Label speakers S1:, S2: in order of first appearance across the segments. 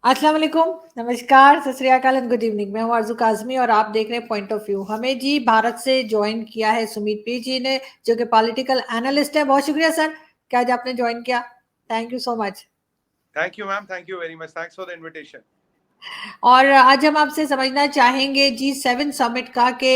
S1: अस्सलाम वालेकुम, नमस्कार, सत श्री अकाल एंड गुड इवनिंग। मैं हूँ आरज़ू काज़मी और आप देख रहे हैं पॉइंट ऑफ व्यू। हमें जी भारत से जॉइन किया है सुमित पी जी ने, जो कि पॉलिटिकल एनालिस्ट है। बहुत शुक्रिया सर कि आज आपने जॉइन किया। Thank you so much.
S2: Thank you, ma'am. Thank you very much. Thanks for the invitation.
S1: और आज हम आपसे समझना चाहेंगे G7 समिट का कि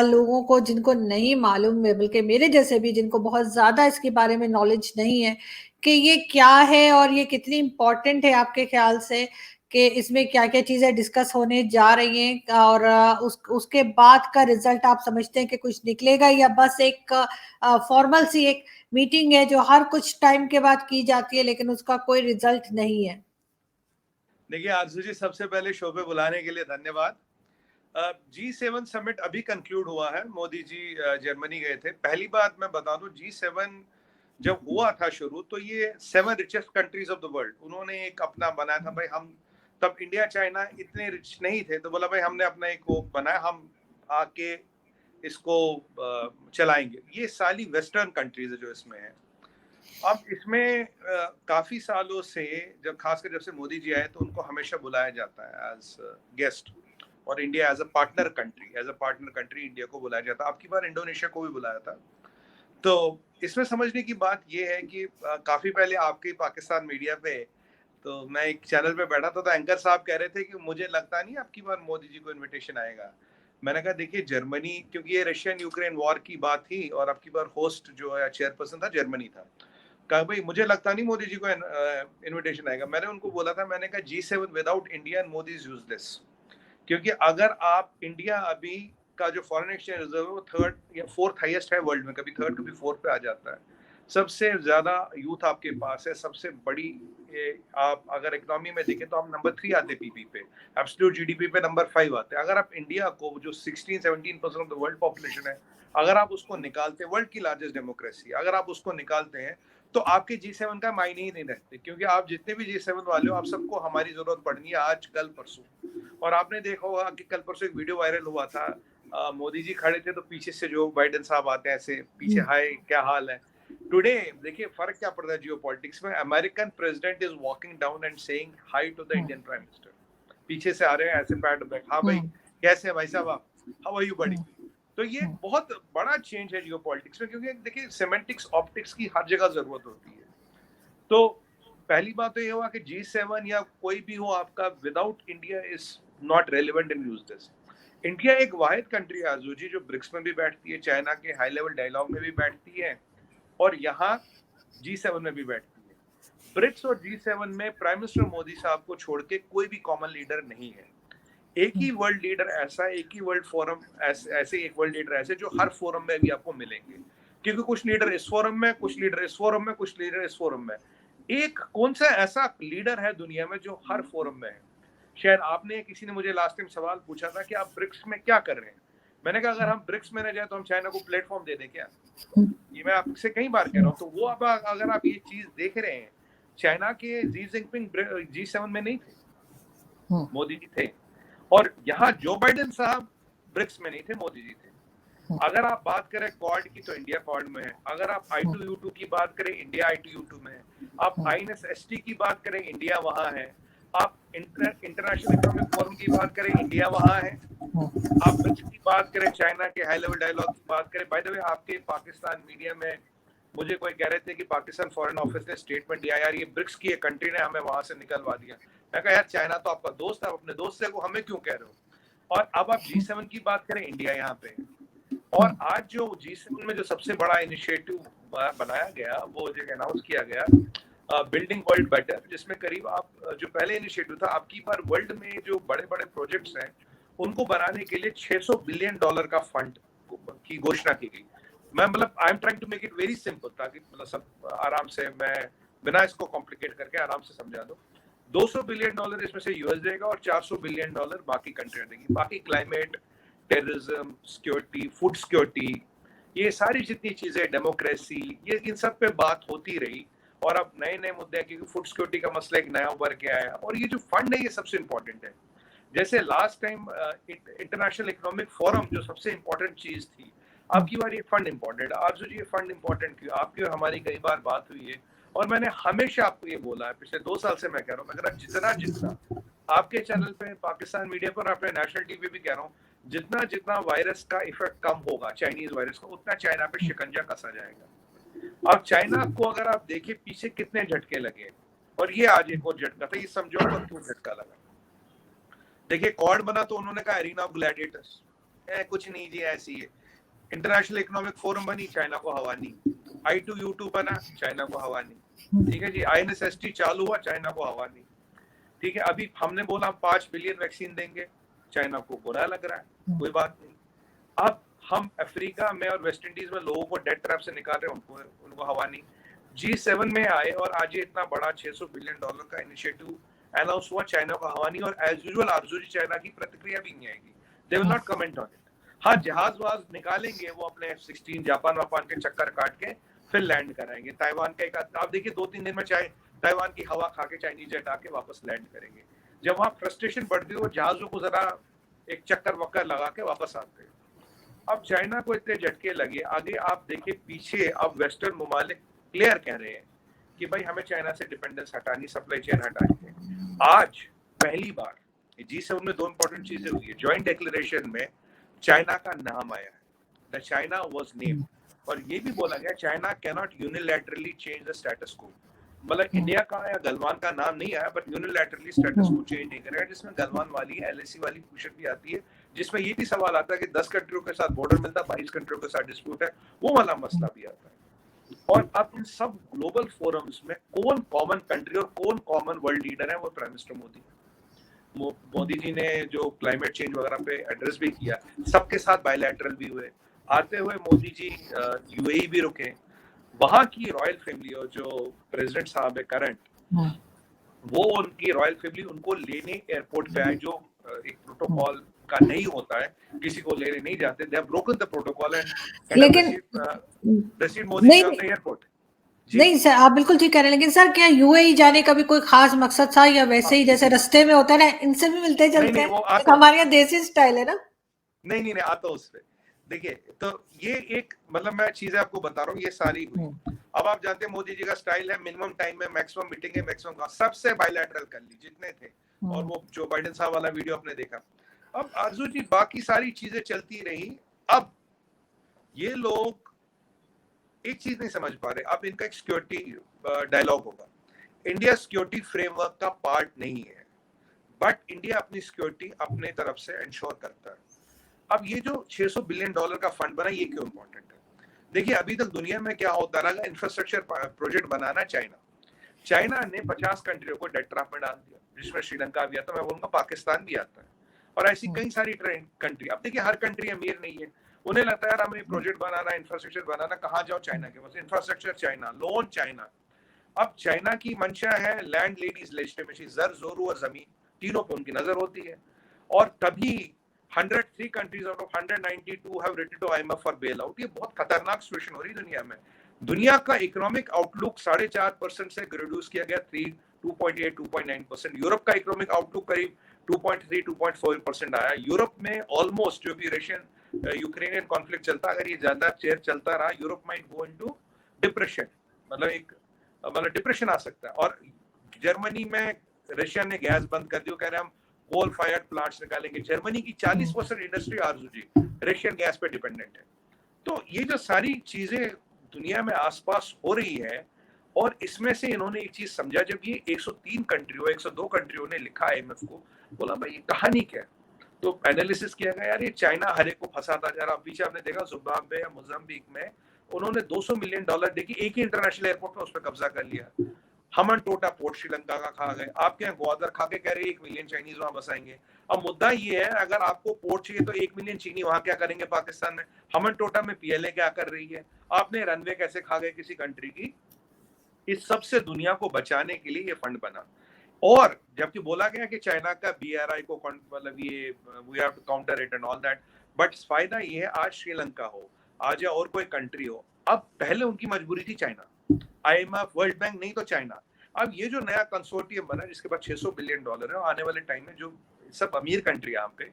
S1: लोगों को जिनको नहीं मालूम है, बल्कि मेरे जैसे भी जिनको बहुत ज़्यादा इसके बारे में नॉलेज नहीं है कि ये क्या है और ये कितनी इम्पोर्टेंट है आपके ख्याल से, कि इसमें क्या-क्या चीज़ें डिस्कस होने जा रही हैं और उसके बाद का रिजल्ट आप समझते हैं कि कुछ निकलेगा या बस एक फॉर्मल सी एक मीटिंग है जो हर कुछ टाइम के बाद की जाती है लेकिन उसका कोई रिजल्ट नहीं है?
S2: देखिए आरजू जी, सबसे पहले शो पे बुलाने के लिए धन्यवाद। G7 समिट अभी कंक्लूड हुआ है। मोदी जी जर्मनी गए थे। पहली बात मैं बता दूं, G7 जब हुआ था शुरू तो ये 7 richest countries of the world उन्होंने एक अपना बनाया था। भाई हम तब इंडिया चाइना इतने रिच नहीं थे, तो बोला भाई हमने अपना एक वो बनाया, हम आके इसको चलाएंगे। ये सारी वेस्टर्न कंट्रीज है जो इसमें है। अब इसमें काफी सालों से, जब खासकर जब से मोदी जी आए, तो उनको हमेशा बुलाया जाता है एज गेस्ट, और India as a partner country India को बुलाया जाता है। अब की बार इंडोनेशिया को भी बुलाया था। तो इसमें समझने की बात यह है कि काफी पहले आपके पाकिस्तान मीडिया पे, तो मैं एक चैनल पे बैठा था, तो एंकर साहब कह रहे थे कि मुझे लगता नहीं आपकी बार मोदी जी को इनविटेशन आएगा। मैंने कहा देखिए, जर्मनी, क्योंकि ये रशियन यूक्रेन वॉर की बात थी और आपकी बार होस्ट जो है चेयरपर्सन था जर्मनी था। कहा भाई मुझे लगता नहीं मोदी जी को इनविटेशन आएगा। मैंने उनको बोला था, मैंने कहा G7 without India and Modi is useless. क्योंकि अगर आप इंडिया अभी का जो फॉरेन एक्सचेंज रिजर्व है वो 3rd या 4th हाईएस्ट है वर्ल्ड में, कभी 3rd कभी 4th पे आ जाता है। सबसे ज्यादा यूथ आपके पास है, सबसे बड़ी आप अगर इकोनॉमी में देखें तो आप नंबर 3 आते पीपी पे, एब्सोल्यूट जीडीपी पे नंबर 5 आते। अगर आप इंडिया को, जो 16-17% ऑफ द वर्ल्ड पॉपुलेशन है, अगर आप उसको निकालते, वर्ल्ड की लार्जेस्ट डेमोक्रेसी, अगर आप उसको निकालते हैं तो आपके G7 का मायने ही नहीं रहते। क्योंकि आप जितने भी G7 वाले हो, आप सबको हमारी जरूरत पड़नी है आज कल परसों। और आपने देखा होगा कि कल परसों एक वीडियो वायरल हुआ था, मोदी जी खड़े थे तो पीछे से जो बाइडेन साहब आते हैं ऐसे पीछे, हाय क्या हाल है। टुडे देखिए फर्क क्या पड़ता है जियो पॉलिटिक्स में। American president is walking down and saying hi to the Indian prime minister. पीछे से आ रहे हैं ऐसे पैट बैक, हाँ भाई कैसे है भाई साहब आप, हाउ आर यू बड़ी। तो ये बहुत बड़ा चेंज है जियो पॉलिटिक्स में, क्योंकि देखिए सेमेंटिक्स ऑप्टिक्स की हर जगह जरूरत होती है। तो पहली बात तो ये हुआ कि G7 या कोई भी हो आपका, without India is not relevant in use this. India एक वाहिद कंट्री है आरजू जी, जो ब्रिक्स में भी बैठती है, चाइना के हाई लेवल डायलॉग में भी बैठती है, और यहाँ G7 में भी बैठती है। ब्रिक्स और G7 में प्राइम मिनिस्टर मोदी साहब को छोड़ के कोई भी कॉमन लीडर नहीं है। एक ही वर्ल्ड लीडर ऐसा, एक ही वर्ल्ड फोरम ऐसे एक वर्ल्ड लीडर ऐसे जो हर फोरम में भी आपको मिलेंगे। क्योंकि कुछ लीडर इस फोरम में, कुछ लीडर इस फोरम में, कुछ लीडर इस फोरम में। एक कौन सा ऐसा लीडर है दुनिया में जो हर फोरम में है? शायद आपने, किसी ने मुझे लास्ट टाइम सवाल पूछा था कि आप ब्रिक्स में क्या कर रहे हैं। मैंने कहा अगर हम ब्रिक्स में न जाए तो हम चाइना को प्लेटफॉर्म दे दें क्या? ये मैं आपसे कई बार कह रहा हूँ। तो वो अब अगर आप ये चीज देख रहे हैं, चाइना के जी जिनपिंग G7 में नहीं थे, मोदी जी थे। और यहाँ जो बाइडेन साहब ब्रिक्स में नहीं थे, मोदी जी थे। अगर आप बात करें क्वाड की तो इंडिया क्वाड में है। अगर आप I2U2 की बात करें, इंडिया I2U2 में है। आप INSST की बात करें, इंडिया वहां है। आप इंटरनेशनल इकोनॉमिक फोरम की बात करें, इंडिया वहां है। आप ब्रिक्स की बात करें, चाइना के हाई लेवल डायलॉग की बात करें। बाय द वे, आपके पाकिस्तान मीडिया में मुझे कोई कह रहे थे कि पाकिस्तान फॉरेन ऑफिस ने स्टेटमेंट दिया, यार ये ब्रिक्स की एक कंट्री ने हमें वहां से निकलवा दिया। मैं कहा यार चाइना तो आपका दोस्त है, आप अपने दोस्त से को हमें क्यों कह रहे हो? और अब आप G7 की बात करें, इंडिया यहाँ पे। और आज जो G7 में जो सबसे बड़ा इनिशिएटिव बनाया गया, वो जो अनाउंस किया गया, बिल्डिंग वर्ल्ड बेटर, जिसमें करीब आप, जो पहले इनिशिएटिव था, आपकी बार वर्ल्ड में जो बड़े बड़े प्रोजेक्ट्स हैं उनको बनाने के लिए $600 बिलियन का फंड की घोषणा की गई। मैं मतलब I am trying to make it very simple, ताकि मतलब सब आराम से, मैं बिना इसको कॉम्प्लिकेट करके आराम से समझा दूं। $200 बिलियन इसमें से यूएस देगा और $400 बिलियन बाकी कंट्रियां देंगी। बाकी climate, terrorism, security, food security, ये सारी जितनी चीजें, डेमोक्रेसी, ये इन सब पे बात होती रही। और अब नए नए मुद्दे हैं, क्योंकि फूड सिक्योरिटी का मसला एक नया उभर के आया। और ये जो फंड है ये सबसे इंपॉर्टेंट है। जैसे last time international economic forum जो सबसे इंपॉर्टेंट चीज थी, आपकी बार ये फंड इंपॉर्टेंट है। आज ये फंड इंपॉर्टेंट क्यों? आपकी और हमारी कई बार बात हुई है, और मैंने हमेशा आपको ये बोला है, पिछले 2 साल से मैं कह रहा हूँ, अगर आप जितना आपके चैनल पे, पाकिस्तान मीडिया पर, अपने नेशनल टीवी भी कह रहा हूँ, जितना जितना वायरस का इफेक्ट कम होगा, चाइनीज वायरस का, उतना चाइना पे शिकंजा कसा जाएगा। अब चाइना को अगर आप देखिए पीछे कितने झटके लगे, और ये आज एक और झटका था, ये समझौता क्यों झटका लगा। देखिए क्वाड बना तो उन्होंने कहा एरिना ऑफ ग्लैडिएटर्स, कुछ नहीं जी ऐसी है। इंटरनेशनल इकोनॉमिक फोरम बनी, चाइना को हवा नहीं। I2U2 बना, चाइना को हवा नहीं। ठीक है जी, INSST चालू हुआ, चाइना को हवा नहीं। ठीक है, अभी हमने बोला 5 बिलियन वैक्सीन देंगे, चाइना को बुरा लग रहा है, कोई बात नहीं। अब हम अफ्रीका में और वेस्ट इंडीज में लोगों को डेथ ट्रैप से निकाल रहे हैं, उनको हवा नहीं। G7 में आए और आज ये इतना बड़ा $600 बिलियन का इनिशिएटिव अनाउंस हुआ, चाइना को हवा नहीं। और एज यूजुअल आरजूजी चाइना की प्रतिक्रिया भी नहीं आएगी, they will not comment on it. हाँ, जहाज वहाज निकालेंगे वो अपने F-16 जापान वापान के चक्कर काट के फिर लैंड कराएंगे। ताइवान का एक आप देखिए 2-3 दिन में चाहे ताइवान की हवा खा के चाइनीज जेट आके वापस लैंड करेंगे। जब वहाँ फ्रस्ट्रेशन बढ़ती है वो जहाजों को जरा एक चक्कर वक्कर लगा के वापस आते हैं। अब चाइना को इतने झटके लगे, आगे आप देखिए पीछे अब वेस्टर्न ममालिक क्लियर कह रहे हैं कि भाई हमें चाइना से डिपेंडेंस हटानी, सप्लाई चेन हटानी है। आज पहली बार G7 में 2 इंपॉर्टेंट चीजें हुई है। जॉइंट डिक्लेरेशन में चाइना का नाम आया है, द चाइना वाज नेम्ड, और ये भी बोला गया China can not unilaterally change the status को। मतलब इंडिया का या गलवान का नाम नहीं आया, बट यूनिलैटरली स्टेटस को चेंज नहीं करेगा, जिसमें गलवान वाली LAC वाली क्वेश्चन भी आती है, जिसमें ये भी सवाल आता है कि 10 कंट्रियों के साथ बॉर्डर मिलता है, 22 कंट्रियों के साथ डिस्प्यूट है, वो वाला मसला भी आता है। और अब इन सब ग्लोबल फोरम्स में कौन कॉमन कंट्री और कौन कॉमन वर्ल्ड लीडर है, वो प्राइम मिनिस्टर मोदी जी ने जो क्लाइमेट चेंज वगैरह पे एड्रेस भी किया, सबके साथ बायलैटरल भी हुए। आते हुए मोदी जी UAE भी रुके, वहां की रॉयल फैमिली और जो प्रेसिडेंट साहब है करंट, वो उनकी रॉयल फैमिली उनको लेने एयरपोर्ट पे आए, जो एक प्रोटोकॉल का नहीं होता है, किसी को लेने नहीं जाते, they have broken the protocol and
S1: लेकिन
S2: president Modi on the airport.
S1: नहीं सर, आप बिल्कुल ठीक कह रहे हैं, लेकिन सर क्या UAE जाने का भी कोई खास मकसद था, या वैसे ही जैसे रास्ते में होता है ना, इनसे भी मिलते चलते हैं, हमारे यहाँ देसी स्टाइल है ना?
S2: नहीं आता उस पे। देखिए तो ये एक मतलब मैं चीजें आपको बता रहा हूँ, ये सारी हुई। अब आप जानते हैं मोदी जी का स्टाइल है मिनिमम टाइम में मैक्सिमम मीटिंग है, मैक्सिमम का सबसे बायलैटरल कर ली जितने थे, और वो जो बाइडेन साहब वाला वीडियो आपने देखा। अब आरजू जी बाकी सारी चीजें चलती रही। अब ये लोग एक चीज नहीं समझ पा रहे, अब इनका एक सिक्योरिटी डायलॉग होगा। इंडिया सिक्योरिटी फ्रेमवर्क का पार्ट नहीं है, बट इंडिया अपनी सिक्योरिटी अपने तरफ से इंश्योर करता है। अब ये जो $600 बिलियन का फंड बना, ये क्यों इंपॉर्टेंट है? देखिए अभी तक दुनिया में क्या होता रहा, इंफ्रास्ट्रक्चर प्रोजेक्ट बनाना चाइना ने 50 कंट्रियों को डेट ट्रैप में डाल दिया, जिसमें श्रीलंका भी आता है, मैं बोलूंगा पाकिस्तान भी आता है, और ऐसी कई सारी कंट्री। अब देखिए हर कंट्री अमीर नहीं है, उन्हें लगता है यार हमें प्रोजेक्ट बनाना, इंफ्रास्ट्रक्चर बनाना, कहाँ जाओ चाइना के पास, इंफ्रास्ट्रक्चर चाइना, लोन चाइना। अब चाइना की मंशा है लैंड लेडीज लेजिटिमेसी, जर जोरू और जमीन तीनों पे उनकी नजर होती है, और तभी 103 countries out of 192 have written to IMF for bailout. ये बहुत खतरनाक सिचुएशन हो रही है दुनिया में। दुनिया का इकोनॉमिक आउटलुक 4.5% से रिड्यूस किया गया 2.8 2.9%। यूरोप का इकोनॉमिक आउटलुक करीब 2.3 2.4% आया। यूरोप में ऑलमोस्ट जो भी रशियन यूक्रेनियन कॉन्फ्लिक्ट चलता, अगर ये ज्यादा चेर चलता रहा, Europe might go into depression, मतलब डिप्रेशन आ सकता है। और जर्मनी में रशिया ने गैस बंद कर दिया, कह रहे हम कोल फायर्ड प्लांट्स निकालेंगे। जर्मनी की 40% इंडस्ट्री आरजू जी रशियन गैस पे डिपेंडेंट है। तो ये जो सारी चीजें दुनिया में आसपास हो रही है, और इसमें से इन्होंने एक चीज समझा, जब ये 103 कंट्रियों 102 कंट्रियों ने लिखा IMF को, बोला भाई ये कहानी क्या है, तो एनालिसिस किया गया, यार ये चाइना हर एक को फंसाता जा रहा। पीछे आपने देखा जिम्बाब्वे या मोजाम्बिक में उन्होंने $200 मिलियन देखिए एक ही इंटरनेशनल एयरपोर्ट में उस पर कब्जा कर लिया। हमन टोटा पोर्ट श्रीलंका का खा गए, आपके यहाँ ग्वादर खा के कह रहे 1 मिलियन चाइनीज वहां बसाएंगे। अब मुद्दा ये है, अगर आपको पोर्ट चाहिए तो 1 मिलियन चीनी वहां क्या करेंगे पाकिस्तान में? हमन टोटा में PLA क्या कर रही है? आपने रनवे कैसे खा गए किसी कंट्री की? इस सब से दुनिया को बचाने के लिए ये फंड बना। और जबकि बोला गया कि चाइना का BRI को मतलब ये we have to counter it and all that, but फायदा ये है आज श्रीलंका हो, आज या और कोई कंट्री हो, अब पहले उनकी मजबूरी थी चाइना, IMF वर्ल्ड बैंक नहीं तो चाइना। अब ये जो नया कंसोर्टियम बना जिसके पास $600 बिलियन है, आने वाले टाइम में जो सब अमीर कंट्री यहाँ पे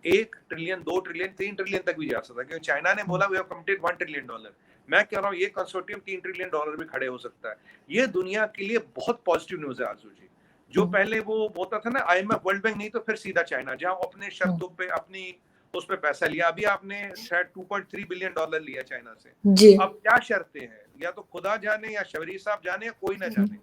S2: 1 ट्रिलियन 2 ट्रिलियन 3 ट्रिलियन तक भी जा सकता है, क्योंकि चाइना ने बोला वी हैव कमिटेड $1 ट्रिलियन। मैं कह रहा हूँ ये कंसोर्टियम $3 ट्रिलियन भी खड़े हो सकता है। ये दुनिया के लिए बहुत पॉजिटिव न्यूज है आजू जी। जो पहले वो होता था ना IMF वर्ल्ड बैंक नहीं तो फिर सीधा चाइना, जहां अपने शर्तों पे अपनी उस पे पैसा लिया। अभी आपने शायद $2.3 बिलियन लिया चाइना से।
S1: जी।
S2: अब क्या शर्तें हैं, या तो खुदा जाने या शबरी साहब जाने या कोई ना जाने,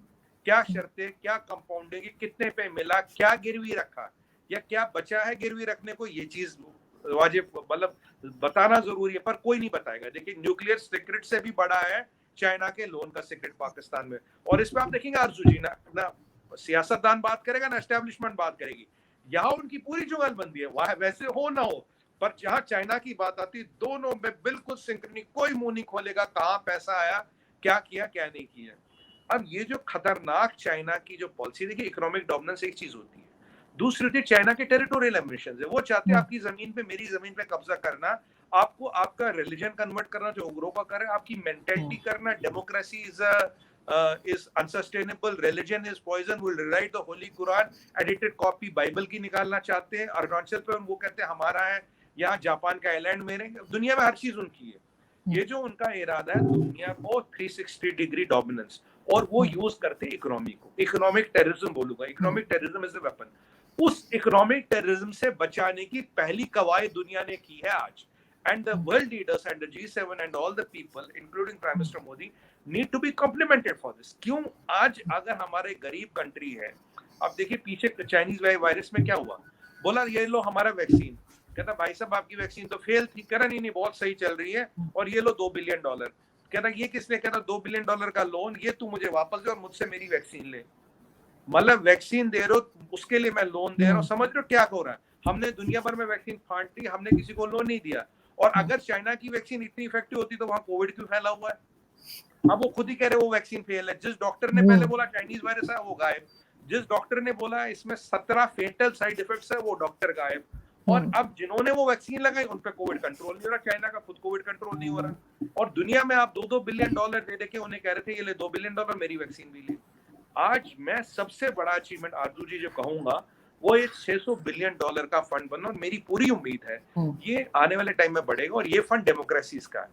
S2: क्या शर्तें, क्या कंपाउंडिंग, कितने पे मिला, क्या गिरवी रखा या क्या बचा है गिरवी रखने को, ये चीज वाजिब मतलब बताना जरूरी है, पर कोई नहीं बताएगा। देखिए न्यूक्लियर सीक्रेट से भी बड़ा है चाइना के लोन का सीक्रेट पाकिस्तान में। और इसमें आप देखेंगे आरजू जी ना सियासतदान बात करेगा ना एस्टेब्लिशमेंट बात करेगी, यहाँ उनकी पूरी जुगलबंदी है, वहां वैसे हो ना हो, पर जहां चाइना की बात आती दोनों में बिल्कुल सिंक्रनी, कोई मुंह नहीं खोलेगा कहाँ पैसा आया, क्या किया क्या नहीं किया। अब ये जो खतरनाक चाइना की जो पॉलिसी, देखिए इकोनॉमिक डोमिनेंस एक चीज होती है, दूसरी होती है चाइना के टेरिटोरियल एम्बिशन है। वो चाहते हैं आपकी जमीन पे, मेरी जमीन पे कब्जा करना, आपको आपका रिलीजन कन्वर्ट करना जो उग्रों का करे, आपकी मेंटेलिटी करना, democracy is unsustainable, religion is poison, will rewrite the holy Quran, edited copy Bible की निकालना चाहते हैं। अरुणाचल पे वो कहते हैं हमारा है, यहाँ जापान का आइलैंड मेरे, दुनिया में हर चीज उनकी है। ये जो उनका इरादा है दुनिया को 360 डिग्री डोमिनेंस, और वो यूज करते हैं इकोनॉमी को, इकोनॉमिक टेररिज्म बोलूंगा, economic terrorism is a weapon. उस इकोनॉमिक टेररिज्म से बचाने की पहली कवायद दुनिया ने की है आज। And the world leaders and the G7 and all the people, including Prime Minister Modi, need to be complimented for this. क्यों? आज अगर हमारे गरीब कंट्री है, अब देखिए पीछे चाइनीज वायरस में क्या हुआ, बोला ये लो हमारा वैक्सीन, कहता भाई साहब आपकी वैक्सीन तो फेल थी, कह रहा नहीं बहुत सही चल रही है, और ये लो $2 बिलियन, कह रहा ये किसने, कह रहा $2 बिलियन का लोन, ये तू मुझे वापस दे और मुझसे मेरी वैक्सीन ले। मतलब वैक्सीन दे रहे हो उसके लिए मैं लोन दे रहा हूँ, समझ रहे हो क्या हो रहा है। हमने दुनिया भर में वैक्सीन फांट दी, हमने किसी को लोन नहीं दिया। और अगर चाइना की वैक्सीन इतनी इफेक्टिव होती तो वहां कोविड क्यों फैला हुआ है। अब वो खुद ही कह रहे वो वैक्सीन फेल है। जिस डॉक्टर ने पहले बोला चाइनीज वायरस है वो गायब, जिस डॉक्टर ने बोला इसमें 17 फेटल साइड इफेक्ट्स है वो डॉक्टर गायब, और अब जिन्होंने वो वैक्सीन लगाई उन पे कोविड कंट्रोल नहीं हो रहा, चाइना का खुद कोविड कंट्रोल नहीं हो रहा। और दुनिया में आप $2 बिलियन दे देके उन्हें कह रहे थे ये ले $2 बिलियन मेरी वैक्सीन भी ले। आज मैं सबसे बड़ा अचीवमेंट आरजू जी जो कहूंगा वो ये $600 बिलियन का फंड बना, और मेरी पूरी उम्मीद है ये आने वाले टाइम में बढ़ेगा। और ये फंड डेमोक्रेसीज का है,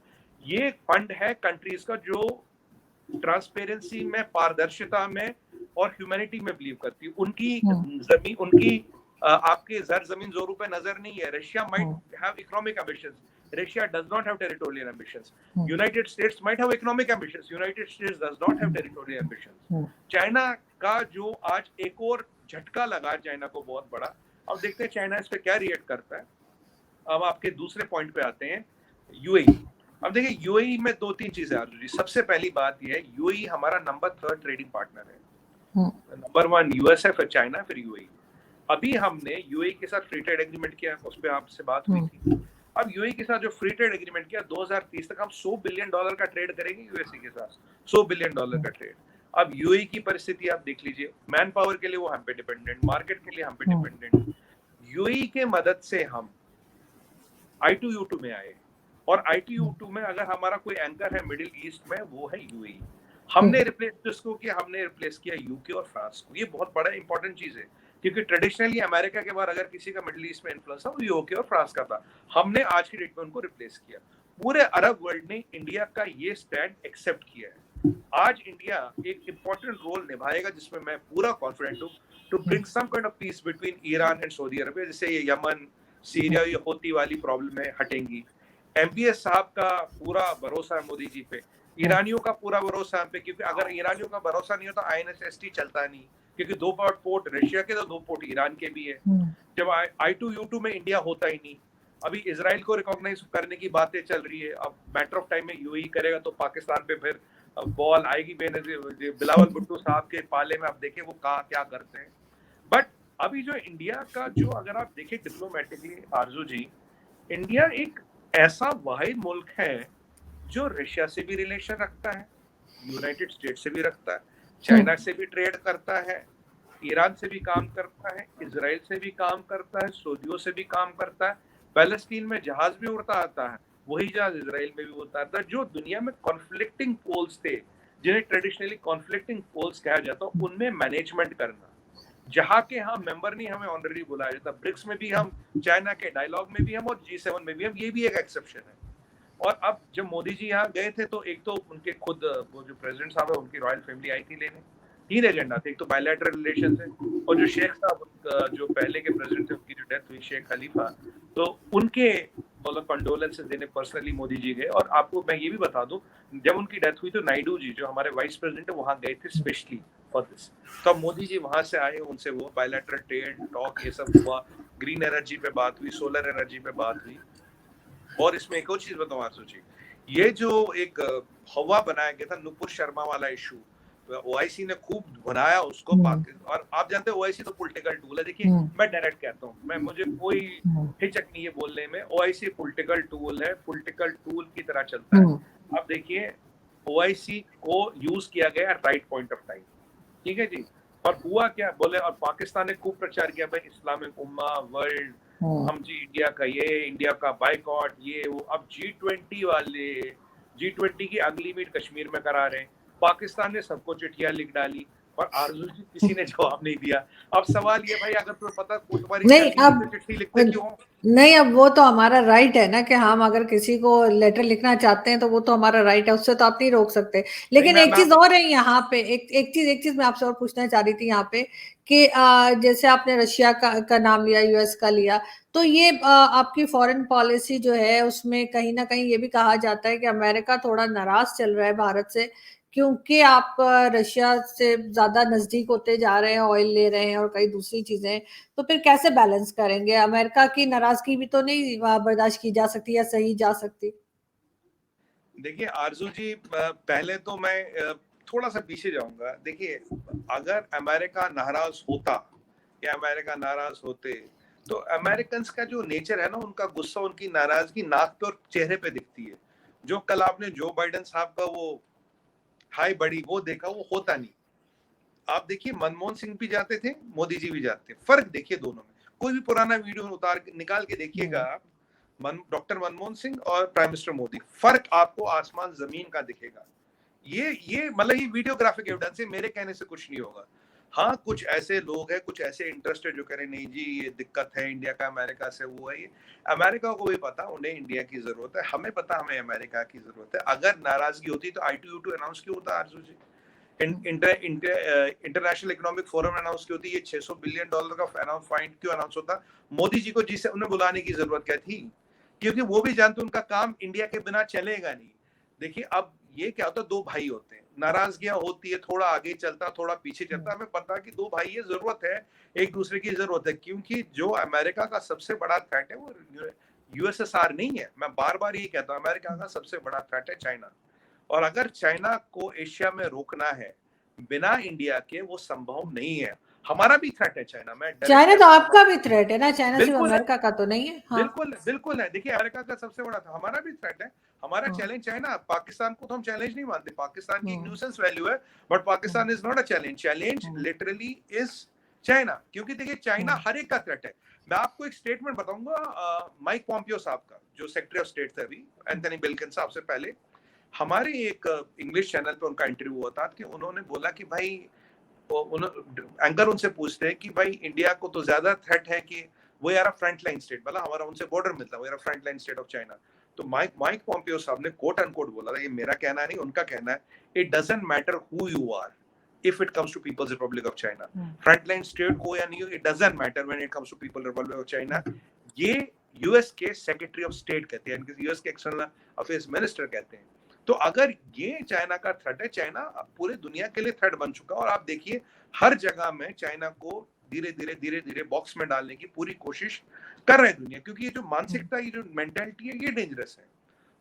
S2: ये फंड है कंट्रीज का जो ट्रांसपेरेंसी में, पारदर्शिता में और ह्यूमैनिटी में बिलीव करती है। उनकी जमीन, उनकी आपके जमीन जोरों पे नजर नहीं है। Russia might have economic ambitions, Russia does not have territorial ambitions. United States might have economic ambitions. United States does not have territorial ambitions. China का जो आज एक और झटका लगा चाइना को बहुत बड़ा, अब देखते हैं चाइना इस पे क्या रिएक्ट करता है। अब आपके दूसरे पॉइंट पे आते हैं, यूएई। अब देखिए यूएई में 2-3 चीजें आरजू जी। सबसे पहली बात यह है यूएई हमारा नंबर 3 ट्रेडिंग पार्टनर है। नंबर 1 यूएस है, फिर चाइना, फिर यूएई। अभी हमने यूएई के साथ फ्री ट्रेड एग्रीमेंट किया, उस पर आपसे बात हुई थी। अब यूएई के साथ जो फ्री ट्रेड एग्रीमेंट किया 2030 तक हम $100 बिलियन का ट्रेड करेंगे यूएसए के साथ, $100 बिलियन का ट्रेड। अब यूएई की परिस्थिति आप देख लीजिए, मैन पावर के लिए वो हम पे डिपेंडेंट, मार्केट के लिए हम पे डिपेंडेंट। यूएई के मदद से हम I2U2 में आए, और I2U2 में अगर हमारा कोई एंकर है मिडिल ईस्ट में वो है यूएई। हमने रिप्लेस किसको किया, हमने रिप्लेस किया यूके और फ्रांस को। ये बहुत बड़ा इंपॉर्टेंट चीज है, क्योंकि ट्रेडिशनली अमेरिका के बाद अगर किसी का मिडिल ईस्ट में इन्फ्लुएंस है वो यूके और फ्रांस का था। हमने आज की डेट में उनको रिप्लेस किया। पूरे अरब वर्ल्ड ने इंडिया का ये स्टैंड एक्सेप्ट किया है। आज इंडिया एक इंपॉर्टेंट रोल निभाएगा जिसमें मैं पूरा कॉन्फिडेंट हूँ, to bring some kind of peace between Iran and Saudi Arabia. जैसे ये यमन, सीरिया, ये होती वाली प्रॉब्लम है हटेंगी। MBS साहब का पूरा भरोसा है मोदी जी पे, ईरानियों का पूरा भरोसा है पे, क्योंकि अगर ईरानियों का भरोसा नहीं होता INSST चलता नहीं, क्योंकि 2 पोर्ट रशिया के तो 2 पोर्ट ईरान के भी है। जब I2U2 में इंडिया होता ही नहीं। अभी इजराइल को रिकॉग्नाइज करने की बातें चल रही है, अब मैटर ऑफ टाइम में यूएई करेगा तो पाकिस्तान पे फिर बॉल आएगी। बिलावल भुट्टो साहब के पाले में आप देखें वो क्या करते हैं। बट अभी जो इंडिया का जो अगर आप देखें डिप्लोमेटिकली आरजू जी, इंडिया एक ऐसा वाहिद मुल्क है जो रशिया से भी रिलेशन रखता है, यूनाइटेड स्टेट से भी रखता है, चाइना से भी ट्रेड करता है, ईरान से भी काम करता है, इजराइल से भी काम करता है, सऊदियों से भी काम करता है। पैलेस्टीन में जहाज भी उड़ता आता है, वही जहाज इजराइल में भी उड़ता आता है। जो दुनिया में कॉन्फ्लिक्टिंग पोल्स थे, जिन्हें ट्रेडिशनली कॉन्फ्लिक्टिंग पोल्स कहा जाता है, उनमें मैनेजमेंट करना। जहाँ के हम मेंबर नहीं, हमें ऑनररी बुलाया जाता। ब्रिक्स में भी हम, चाइना के डायलॉग में भी हम, और G7 में भी हम, ये भी एक एक्सेप्शन है। और अब जब मोदी जी यहाँ गए थे तो एक तो उनके खुद वो जो प्रेसिडेंट साहब है उनकी रॉयल फैमिली आई थी लेने, तीन एजेंडा थे, एक तो बायलैटरल रिलेशन है, और जो शेख साहब जो पहले के प्रेसिडेंट थे उनकी जो डेथ हुई शेख खलीफा, तो उनके मतलब कंडोलेंसेस देने पर्सनली मोदी जी गए। और आपको मैं ये भी बता दूं, जब उनकी डेथ हुई तो नायडू जी जो हमारे वाइस प्रेसिडेंट है वहां गए थे स्पेशली फॉर दिस। तो मोदी जी वहां से आए, उनसे वो बायलैटरल ट्रेड टॉक ये सब हुआ, ग्रीन एनर्जी पे बात हुई, सोलर एनर्जी पे बात हुई। और इसमें एक और चीज बताऊं आरसू जी, ये जो एक हवा बनाया गया था नुपुर शर्मा वाला इशू, ओआईसी ने खूब बनाया उसको, और आप जानते हैं ओआईसी तो पॉलिटिकल टूल है। देखिए मैं डायरेक्ट कहता हूँ, मैं मुझे कोई हिचक नहीं है बोलने में, ओआईसी पॉलिटिकल टूल है, पॉलिटिकल टूल की तरह चलता है। अब देखिए ओआईसी को यूज किया गया राइट पॉइंट ऑफ टाइम, ठीक है जी। और हुआ क्या बोले, और पाकिस्तान ने खूब प्रचार किया भाई इस्लामिक उम्मा वर्ल्ड, हम जी इंडिया का ये, इंडिया का बाइकआउट ये वो। अब G20 वाले G20 की अगली मीट कश्मीर में करा रहे हैं, पाकिस्तान ने सबको चिट्ठियां लिख डाली और आरजू जी किसी ने जवाब नहीं दिया। अब सवाल ये भाई, अगर तुम्हें पता तुम्हारी
S1: नहीं, अब
S2: चिट्ठी लिखते क्यों?
S1: नहीं, अब वो तो हमारा राइट है ना कि हम अगर किसी को लेटर लिखना चाहते हैं तो वो तो हमारा राइट है, उससे तो आप नहीं रोक सकते। लेकिन एक चीज और है यहाँ पे, एक चीज मैं आपसे और पूछना चाह रही थी यहाँ पे कि जैसे आपने रशिया का नाम लिया, यूएस का लिया, तो ये आपकी फॉरेन पॉलिसी जो है उसमें कहीं ना कहीं ये भी कहा जाता है कि अमेरिका थोड़ा नाराज चल रहा है भारत से, क्योंकि आप रशिया से ज्यादा नजदीक होते जा रहे हैं, ऑयल ले रहे हैं और कई दूसरी चीजें, तो फिर कैसे बैलेंस करेंगे? अमेरिका की नाराजगी भी तो नहीं बर्दाश्त की जा सकती या सही जा सकती।
S2: देखिए आरजू जी, पहले तो मैं थोड़ा सा पीछे जाऊंगा। देखिए अगर अमेरिका नाराज होता या अमेरिका नाराज होते तो अमेरिकन का जो नेचर है ना, उनका गुस्सा, उनकी नाराजगी नाक पे और चेहरे पे दिखती है। जो कल आपने जो बाइडेन साहब का वो हाई बड़ी वो देखा, वो होता नहीं। आप देखिए मनमोहन सिंह भी जाते थे, मोदी जी भी जाते, फर्क देखिए दोनों में। कोई भी पुराना वीडियो उतार निकाल के देखिएगा आप, डॉक्टर मनमोहन सिंह और प्राइम मिनिस्टर मोदी, फर्क आपको आसमान जमीन का दिखेगा। ये मतलब ये वीडियोग्राफिक एविडेंस है, मेरे कहने से कुछ नहीं होगा। हाँ कुछ ऐसे लोग हैं, कुछ ऐसे इंटरेस्टेड जो कह रहे नहीं जी ये दिक्कत है इंडिया का, अमेरिका से वो है। ये अमेरिका को भी पता उन्हें इंडिया की जरूरत है, हमें पता हमें अमेरिका की जरूरत है। अगर नाराजगी होती तो I2U2 अनाउंस क्यों होता आरजू जी? इंटरनेशनल इकोनॉमिक फोरम अनाउंस की होती है, $600 बिलियन का अनाउंस फाइंड क्यों अनाउंस होता? मोदी जी को जिसे उन्हें बुलाने की जरूरत क्या थी? क्योंकि वो भी जानते उनका काम इंडिया के बिना चलेगा नहीं। देखिए अब ये क्या होता है, दो भाई होते हैं, नाराजगियां होती है, थोड़ा आगे चलता थोड़ा पीछे चलता, हमें पता है कि दो भाई ये जरूरत है, एक दूसरे की जरूरत है। क्योंकि जो अमेरिका का सबसे बड़ा थ्रेट है वो यूएसएसआर नहीं है, मैं बार बार ये कहता हूँ, अमेरिका का सबसे बड़ा थ्रेट है चाइना। और अगर चाइना को एशिया में रोकना है बिना इंडिया के, वो संभव नहीं है। हमारा भी थ्रेट है चाइना में,
S1: चाइना तो आपका भी थ्रेट है ना, चाइना सिर्फ
S2: बिल्कुल है,
S1: अमेरिका का तो नहीं है। हाँ।
S2: बिल्कुल है। देखिए अमेरिका का सबसे बड़ा था, हमारा भी थ्रेट है। हमारा चैलेंज है ना, पाकिस्तान को तो हम चैलेंज नहीं मानते, पाकिस्तान की न्यूसेंस वैल्यू है, but Pakistan is not a challenge. Challenge literally is China, क्योंकि देखिए चाइना हर एक का थ्रेट है। मैं आपको एक स्टेटमेंट बताऊंगा माइक पॉम्पियो साहब का, जो सेक्रेटरी ऑफ स्टेट थे अभी, एंथनी ब्लिंकन साहब से पहले। हमारे एक इंग्लिश चैनल पे उनका इंटरव्यू हुआ था कि उन्होंने बोला कि भाई, एंकर उनसे पूछते हैं कि भाई इंडिया को तो ज्यादा थ्रेट है कि वो यार फ्रंट लाइन स्टेट, बोला हमारा उनसे बॉर्डर मिलता है, वो यार front line state of China. तो माइक पॉम्पियो साहब ने कोट अनकोट बोला था, ये मेरा कहना नहीं उनका कहना है, it doesn't matter who you are if it comes to People's Republic of China, frontline state हो या नहीं हो, it doesn't matter when it comes to People's Republic of China। ये यूएस के सेक्रेटरी ऑफ स्टेट कहते हैं, US के external affairs minister कहते हैं। तो अगर ये चाइना का थ्रेट है, चाइना पूरे दुनिया के लिए थ्रेट बन चुका। और आप देखिए हर जगह में चाइना को धीरे धीरे बॉक्स में डालने की पूरी कोशिश कर रहे हैं दुनिया, क्योंकि ये जो मानसिकता, ये जो मेंटालिटी है, ये डेंजरस है।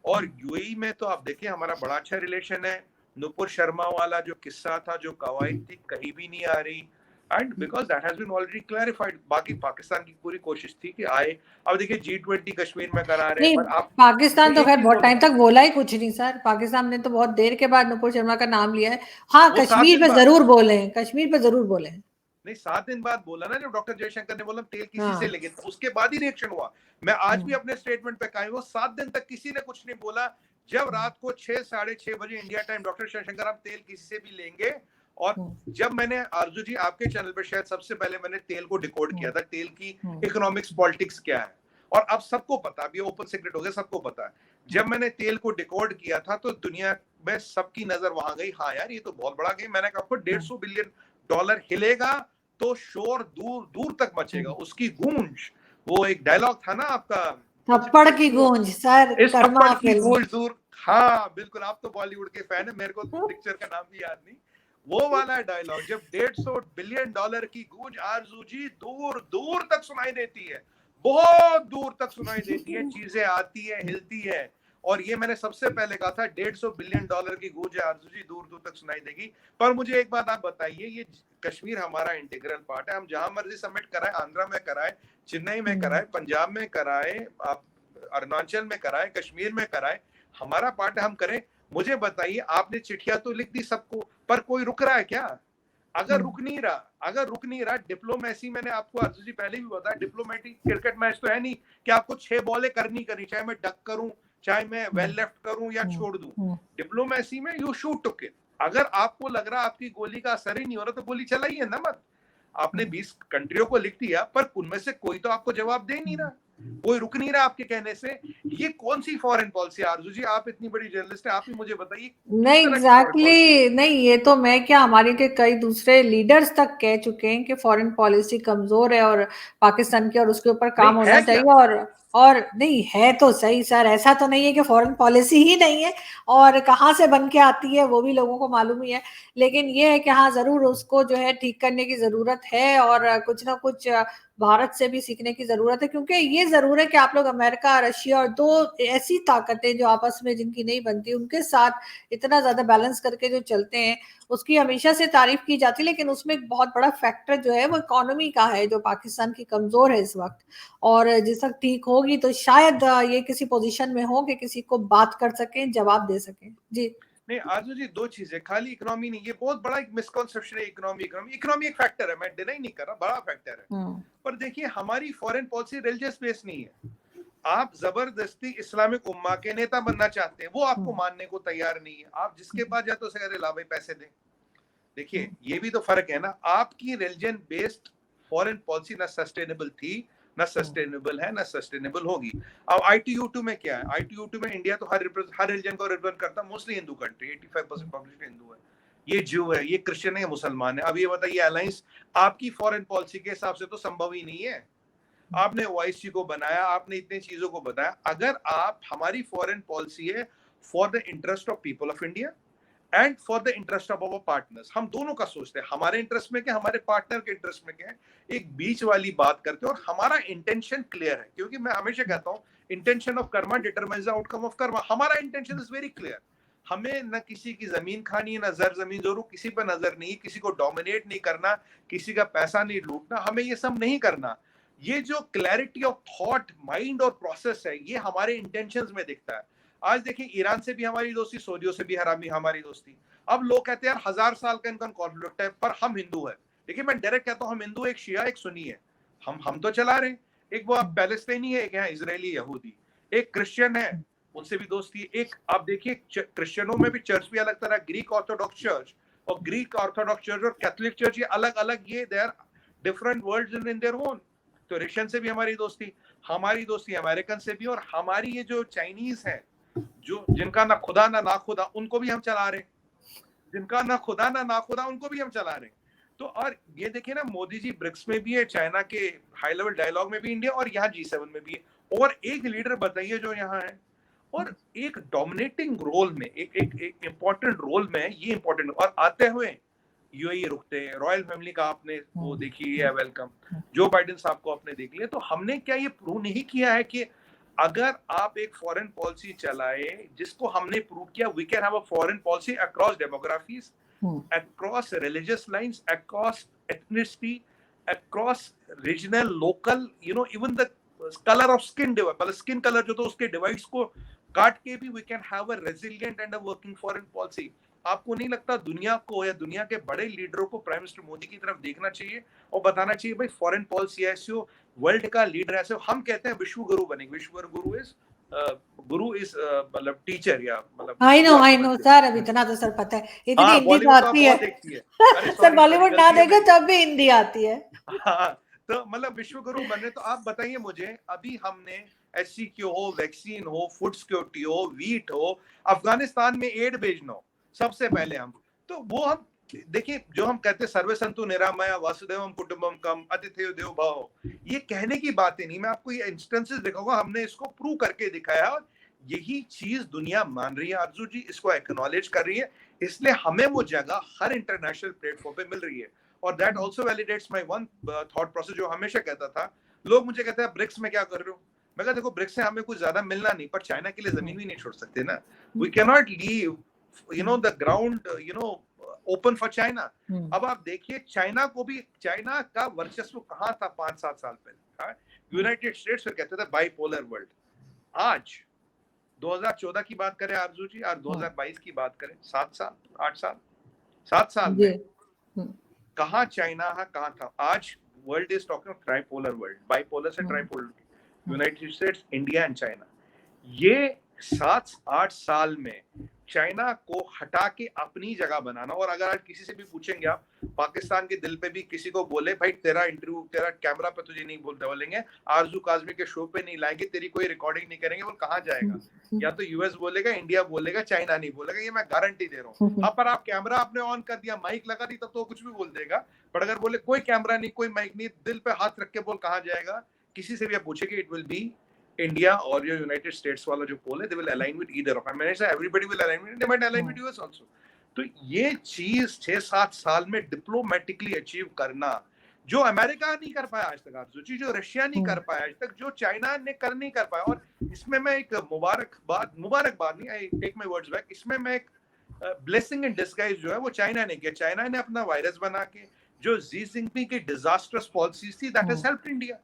S2: और यूएई में तो आप देखिए हमारा बड़ा अच्छा रिलेशन है। नुपुर शर्मा वाला जो किस्सा था, जो कवायद थी, कहीं भी नहीं आ रही, and because that has been already clarified. बाकी पाकिस्तान की पूरी कोशिश थी कि आए, अब देखिए G20 कश्मीर में करा रहे हैं, पर आप
S1: पाकिस्तान तो खैर बहुत टाइम तक बोला ही कुछ नहीं सर, पाकिस्तान ने तो बहुत देर के बाद नुपुर शर्मा का नाम लिया है। हाँ कश्मीर पे जरूर बोले हैं, कश्मीर पे जरूर बोले हैं।
S2: नहीं 7 दिन बाद बोला ना, जब डॉक्टर जयशंकर ने बोला तेल किसी से लेंगे, तो उसके बाद ही रिएक्शन हुआ। मैं आज भी अपने स्टेटमेंट पे कायम हूं, 7 दिन तक किसी ने कुछ नहीं बोला। जब रात को 6 साढ़े 6 बजे इंडिया टाइम डॉक्टर जयशंकर, हम तेल किसी से भी लेंगे। और जब मैंने आरजू जी आपके चैनल पे शायद सबसे पहले मैंने तेल को डिकोड किया था, तेल की इकोनॉमिक्स पॉलिटिक्स क्या है, और अब सबको पता, अभी ओपन सीक्रेट हो गया, सबको पता है। जब मैंने तेल को डिकोड किया था तो दुनिया मैं सबकी नजर वहां गई, हाँ यार ये तो बहुत बड़ा गेम। मैंने कहा आपको $150 बिलियन हिलेगा तो शोर दूर दूर तक मचेगा, उसकी गूंज। वो एक डायलॉग था ना आपका,
S1: थप्पड़ की गूंज सर,
S2: इस
S1: कर्मा
S2: थप्पड़ की
S1: फिल्म।
S2: गूंज दूर। हाँ बिल्कुल, आप तो बॉलीवुड के फैन है, मेरे को पिक्चर का नाम भी याद नहीं। वो वाला डायलॉग, जब $150 बिलियन की गूंज आरजू जी दूर दूर तक सुनाई देती है, बहुत दूर तक सुनाई देती है, चीजें आती है, हिलती है। और ये मैंने सबसे पहले कहा था, $150 बिलियन की गूंज आरजू जी दूर दूर तक सुनाई देगी। पर मुझे एक बात आप बताइए, ये कश्मीर हमारा इंटीग्रल पार्ट है, हम जहां मर्जी समिट कराए, आंध्रा में कराए, चेन्नई में कराए, पंजाब में कराए, आप अरुणाचल में कराए, कश्मीर में कराए, हमारा पार्ट है, हम करें। मुझे बताइए, आपने चिट्ठियां तो लिख दी सबको, पर कोई रुक रहा है क्या? अगर रुक नहीं रहा, डिप्लोमेसी, मैंने आपको अर्जुन जी पहले भी बताया, डिप्लोमेटिक क्रिकेट मैच तो है नहीं कि आपको 6 बॉलें करनी, चाहे मैं डक करूं, चाहे मैं वेल लेफ्ट करूं या छोड़ दूं। डिप्लोमेसी में यू शूट टू किल। अगर आपको लग रहा आपकी गोली का असर ही नहीं हो रहा, तो गोली चलाइए ना मत। आपने 20 कंट्रियों को लिख दिया, पर उनमें से कोई तो आपको जवाब दे नहीं रहा, कोई रुक नहीं रहा आपके कहने से। ये कौन सी फॉरेन पॉलिसी? आरजू जी, आप इतनी बड़ी जर्नलिस्ट है, आप ही मुझे बताइए।
S1: नहीं एग्जैक्टली नहीं, ये तो मैं क्या, हमारे के कई दूसरे लीडर्स तक कह चुके हैं कि फॉरेन पॉलिसी कमजोर है और पाकिस्तान की, और उसके ऊपर काम
S2: नहीं
S1: होना
S2: है क्या?
S1: चाहिए। और नहीं है तो सही सर, ऐसा तो नहीं है कि फॉरेन पॉलिसी ही नहीं है, और कहाँ से बन के आती है वो भी लोगों को मालूम ही है। लेकिन ये है कि हाँ जरूर उसको जो है ठीक करने की जरूरत है, और कुछ ना कुछ भारत से भी सीखने की जरूरत है। क्योंकि ये जरूर है कि आप लोग अमेरिका, रशिया और दो ऐसी ताकतें जो आपस में जिनकी नहीं बनती, उनके साथ इतना ज्यादा बैलेंस करके जो चलते हैं, उसकी हमेशा से तारीफ की जाती है। लेकिन उसमें एक बहुत बड़ा फैक्टर जो है वो इकोनॉमी का है, जो पाकिस्तान की कमजोर है इस वक्त। और जिस वक्त ठीक होगी तो शायद ये किसी पोजीशन में हो कि किसी को बात कर सकें, जवाब दे सकें। जी
S2: नहीं आरजू जी, दो चीजें, खाली इकोनॉमी नहीं, ये बहुत बड़ा एक मिसकॉन्सेप्शन है। इकोनॉमी एक फैक्टर है, मैं डिनाई नहीं कर रहा, बड़ा फैक्टर है। पर देखिए, हमारी फॉरेन पॉलिसी रिलीजियस बेस नहीं है। आप जबरदस्ती इस्लामिक उम्मा के नेता बनना चाहते हैं, वो आपको मानने को तैयार नहीं है। आप जिसके पास जाते हो, उसे कहते ला भाई पैसे दे। देखिए, ये भी तो फर्क है ना। आपकी रिलीजन बेस्ड फॉरेन पॉलिसी ना सस्टेनेबल थी, ना सस्टेनेबल है, ना सस्टेनेबल होगी। अब ITU2 में क्या है? ITU2 में इंडिया तो हर रिलीजन को रिप्रेजेंट करता है, mostly Hindu country, 85% population Hindu है। ये ज्यू है, ये क्रिश्चियन है, ये मुसलमान है। अब ये बताइए, अलायंस आपकी फॉरेन पॉलिसी के हिसाब से तो संभव ही नहीं है। आपने OIC को बनाया, आपने इतनी चीजों को बताया। अगर आप, हमारी फॉरेन पॉलिसी है for the interest of people of India and for the interest of our partners, हम दोनों का सोचते हैं, हमारे इंटरेस्ट में क्या, हमारे पार्टनर के इंटरेस्ट में क्या है, एक बीच वाली बात करते हैं। और हमारा इंटेंशन क्लियर है, क्योंकि मैं हमेशा कहता हूं, intention of Karma determines the outcome of Karma. हमारा इंटेंशन इज वेरी क्लियर। हमें न किसी की जमीन खानी है, न जर जमीन जरूर, किसी पर नजर नहीं, किसी को डोमिनेट नहीं करना, किसी का पैसा नहीं लूटना, हमें ये सब नहीं करना। ये जो क्लैरिटी ऑफ थॉट, माइंड और प्रोसेस है, ये हमारे इंटेंशंस में दिखता है। आज देखिए, ईरान से भी हमारी दोस्ती, सऊदियों से भी हमारी दोस्ती। अब लोग कहते हैं यार 1000 साल का इनका कॉन्फ्लिक्ट है, पर हम हिंदू है। देखिए, मैं डायरेक्ट कहता हूं, हम हिंदू, एक शिया एक सुन्नी है, हम तो चला रहे हैं। एक वो आप पैलेस्टाइनी है, एक है इजरायली यहूदी, एक क्रिश्चियन है, उनसे भी दोस्ती। एक आप देखिए, क्रिश्चियनों में भी चर्च भी अलग तरह, ग्रीक ऑर्थोडॉक्स चर्च और ग्रीक ऑर्थोडॉक्स चर्च और कैथोलिक चर्च, ये अलग अलग, ये they are different worlds in their own. तो रशियन से भी हमारी दोस्ती अमेरिकन से भी। और हमारी ये जो चाइनीज है, जो जिनका ना खुदा ना नाखुदा, उनको भी हम चला रहे, जिनका ना खुदा ना नाखुदा, उनको भी हम चला रहे। तो और ये देखिए ना, मोदी जी ब्रिक्स में भी है, चाइना के हाई लेवल डायलॉग में भी इंडिया, और यहाँ G7 में भी है। और एक लीडर बताइए जो यहाँ है, और एक डोमिनेटिंग रोल में, एक इंपॉर्टेंट रोल में, ये इंपॉर्टेंट। और आते हुए UAE रुकते हैं, रॉयल फैमिली का आपने वो देखी है, वेलकम, जो बाइडेन साहब को आपने देख लिया। तो हमने क्या ये प्रूव नहीं किया है कि अगर आप एक फॉरेन पॉलिसी चलाए, जिसको हमने प्रूव किया, we can have a foreign policy across demographies, across religious lines, across ethnicity, across regional, local, even the colour of skin divide, मतलब स्किन कलर जो, तो उसके डिवाइड्स को काट के भी we can have a resilient and a working foreign policy. आपको नहीं लगता दुनिया को, या दुनिया के बड़े लीडरों को प्राइम मिनिस्टर मोदी की तरफ देखना चाहिए और बताना चाहिए, भाई फॉरेन पॉलिसी ऐसे हो, वर्ल्ड का लीडर ऐसे हो। हम कहते हैं विश्व गुरु बनेंगे, विश्व गुरु इज मतलब टीचर, या मतलब
S1: आई नो सर, अब इतना तो सर पता है, इतनी
S2: हाँ,
S1: हिंदी तो
S2: बॉलीवुड तो आप
S1: आती है।
S2: बहुत देखती है। अरे
S1: सर
S2: सॉरी
S1: बॉलीवुड ना
S2: गलती है
S1: देखे
S2: मेरी।
S1: तब भी हिंदी आती है।
S2: हाँ, तो मतलब विश्व गुरु बने, तो आप बताइए मुझे, अभी हमने SCQ हो, वैक्सीन हो, फूड सिक्योरिटी हो, वीट हो, अफगानिस्तान में एड भेजना हो, सबसे पहले हम तो वो हम देखिए जो हम कहते सर्वे संतु निरामया वासुदेवम कुटुंबकम अतिथि देवो भव, ये कहने की बात ही नहीं, मैं आपको ये इंस्टेंसेस दिखाऊंगा, हमने इसको प्रूव करके दिखाया और यही चीज दुनिया मान रही है आरजू जी, इसको एक्नॉलेज कर रही है, इसलिए हमें वो जगह हर इंटरनेशनल प्लेटफॉर्म पे मिल रही है। और that also validates my one thought process जो हमेशा कहता था, लोग मुझे कहते हैं ब्रिक्स में क्या कर रहे हो, मैं कहता देखो ब्रिक्स से हमें कुछ ज्यादा मिलना नहीं, पर चाइना के लिए जमीन भी नहीं छोड़ सकते ना, we can not leave the ground open for China. अब आप देखिए चाइना को भी, चाइना का वर्चस्व कहाँ था 5-7 साल पहले, यूनाइटेड स्टेट्स में कहते थे बाइपोलर वर्ल्ड, आज 2014 की बात करें आरजू जी और 2022 की बात करें, 7 साल में कहाँ चाइना है कहाँ था, आज world is talking tripolar world, bipolar से tripolar, United States, India and China. ये 7-8 साल में चाइना को हटा के अपनी जगह बनाना। और अगर आज किसी से भी पूछेंगे आप, पाकिस्तान के दिल पे भी किसी को बोले भाई तेरा इंटरव्यू, तेरा कैमरा पे तुझे नहीं बोलते बोलेंगे, आरजू काज़मी के शो पे नहीं लाएंगे, तेरी कोई रिकॉर्डिंग नहीं करेंगे, वो कहाँ जाएगा, या तो यूएस बोलेगा, इंडिया बोलेगा, चाइना नहीं बोलेगा, ये मैं गारंटी दे रहा हूँ। अब पर आप कैमरा आपने ऑन कर दिया, माइक लगा दी, तब तो कुछ भी बोल देगा, पर अगर बोले कोई कैमरा नहीं, कोई माइक नहीं, दिल पे हाथ रख के बोल, कहाँ जाएगा, किसी से भी आप पूछेंगे, it will be India or your United States वाला जो पोल है, they will align with either of them. मैंने कहा everybody will align with, they might align with US also. तो ये चीज 6-7 साल में डिप्लोमेटिकली अचीव करना, जो अमेरिका नहीं कर पाया आज तक, जो रशिया नहीं कर पाया आज तक, जो चाइना ने कर नहीं कर पाया, और इसमें मैं एक मुबारकबाद नहीं, I take my words back, इसमें मैं एक ब्लेसिंग इन डिस्गाइज जो है वो चाइना ने किया। चाइना ने अपना वायरस बना के, जो जी जिनपिंग की डिजास्टर्स पॉलिसीज थी, दैट हैज हेल्प्ड इंडिया,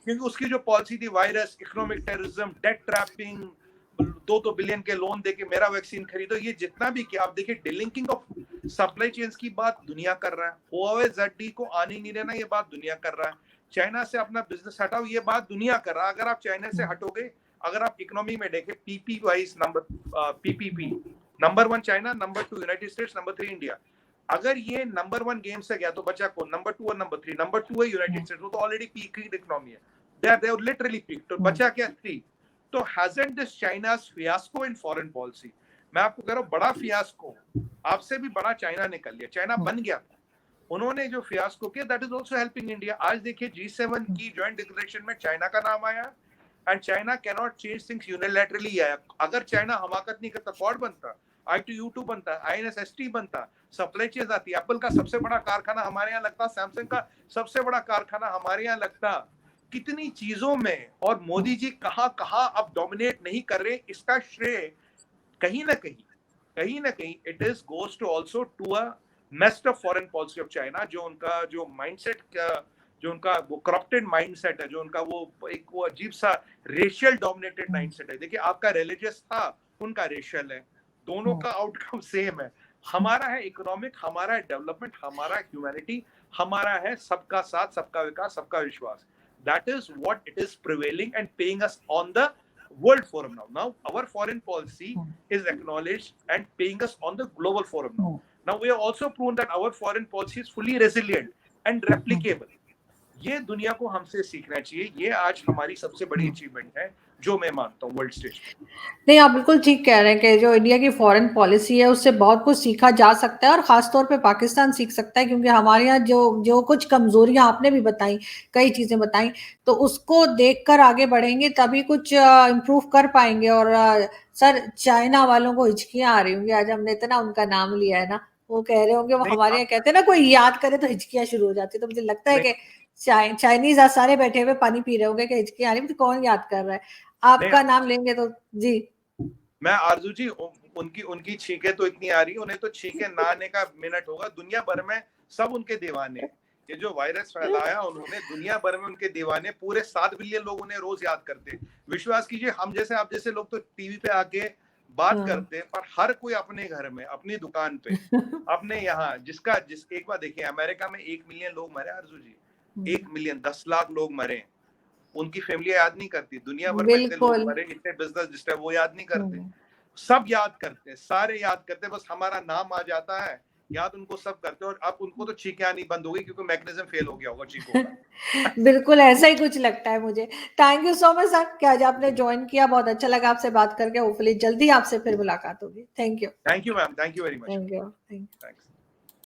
S2: क्योंकि उसकी जो पॉलिसी थी, virus, economic terrorism, debt trapping, 2 billion के लोन देके मेरा वैक्सीन खरीदो, ये जितना भी किया, आप देखिए डिलिंकिंग ऑफ सप्लाई चेन्स की बात दुनिया कर रहा है, OOSD को आने नहीं देना, ये बात दुनिया कर रहा है, चाइना से अपना बिजनेस हटाओ, ये बात दुनिया कर रहा है। अगर आप चाइना से हटोगे, अगर आप इकोनॉमी में देखें PP wise PPP, number 1 China, number 2 United states, number 3 India. अगर ये नंबर 1 गेम से गया तो बचा कौन, नंबर 2 और नंबर 3, नंबर 2 है यूनाइटेड स्टेट्स, वो तो ऑलरेडी पीकिंग इकोनॉमी है, they are literally peaked, तो बचा क्या 3। तो hasn't this China's fiasco in foreign policy, मैं आपको कह रहा हूँ बड़ा फियास्को, आपसे भी बड़ा चाइना ने कर लिया, चाइना बन गया, उन्होंने जो फियास्को किया, that is also helping India। आज देखिए G7 की जॉइंट डिक्लेरेशन में चाइना का नाम आया, and China cannot change things unilaterally आया। अगर चाइना हमाकत नहीं करता, क्वाड बनता, I2U2 बनता, INSST बनता, सप्लाई चेन आती, एप्पल का सबसे बड़ा कारखाना हमारे यहाँ लगता, सैमसंग का सबसे बड़ा कारखाना हमारे यहाँ लगता, कितनी चीजों में। और मोदी जी कहां अब डोमिनेट नहीं कर रहे, इसका श्रेय कहीं ना कहीं it is goes to also to a messed up foreign policy of China, जो उनका जो माइंडसेट, जो उनका वो करप्टेड माइंडसेट है, जो उनका वो एक वो अजीब सा रेशियल डोमिनेटेड माइंडसेट है। देखिए आपका रिलीजियस था, उनका रेशियल है, दोनों का आउटकम सेम है। हमारा है इकोनॉमिक, हमारा है डेवलपमेंट, हमारा ह्यूमैनिटी, हमारा है सबका साथ, सबका विकास, सबका विश्वास। That is what it is prevailing and paying us on the world forum now. Now our foreign policy is acknowledged and paying us on the global forum now. Now we have also proven that our foreign policy is fully resilient and replicable. ये दुनिया को हमसे सीखना चाहिए, ये आज हमारी सबसे बड़ी अचीवमेंट है, जो मैं मानता हूँ वर्ल्ड स्टेज।
S1: नहीं, आप बिल्कुल ठीक कह रहे हैं कि जो इंडिया की फॉरेन पॉलिसी है उससे बहुत कुछ सीखा जा सकता है, और खासतौर पे पाकिस्तान सीख सकता है, क्योंकि हमारे यहाँ जो कुछ कमजोरियां आपने भी बताई, कई चीजें बताई, तो उसको देखकर आगे बढ़ेंगे, तभी कुछ इम्प्रूव कर पाएंगे। और सर, चाइना वालों को हिचकियां आ रही होंगी, आज हमने इतना उनका नाम लिया है ना, वो कह रहे होंगे, वो हमारे यहाँ कहते हैं ना, कोई याद करे तो हिचकियां शुरू हो जाती है, तो मुझे लगता है कि चाइनीज आज सारे बैठे हुए पानी पी रहे होंगे कि हिचकियां आ रही, तो कौन याद कर रहा है, आपका नाम लेंगे तो जी।
S2: मैं आरजू जी, उनकी छींके तो इतनी आ रही है, उन्हें तो छींके ना आने का मिनट होगा, दुनिया भर में सब उनके दीवाने। ये जो वायरस फैलाया उन्होंने, दुनिया भर में उनके दीवाने, पूरे 7 बिलियन लोग उन्हें रोज याद करते। विश्वास कीजिए, हम जैसे आप जैसे लोग तो टीवी पे आके बात करते, पर हर कोई अपने घर में, अपनी दुकान पे, अपने यहाँ, एक बार देखिए अमेरिका में 1 मिलियन लोग मरे आरजू जी, 1 मिलियन, 10 लाख लोग मरे, उनकी फैमिली याद नहीं करती, दुनिया भर में इतने लोग मरे, इतने बिजनेस डिस्टर्ब, वो याद नहीं करते, सब याद करते, सारे याद करते, बस हमारा नाम आ जाता है याद उनको सब करते हैं, और अब उनको तो चीखें आनी बंद हो गई क्योंकि मैकेनिज्म फेल हो गया होगा चीखों का।
S1: बिल्कुल ऐसा ही कुछ लगता है मुझे। Thank you so much sir कि आज आपने ज्वाइन किया, बहुत अच्छा लगा आपसे बात करके, होपफुली जल्दी आपसे फिर मुलाकात होगी। Thank you.
S2: Thank you ma'am, thank you very much.
S1: Thank you.
S2: Thanks.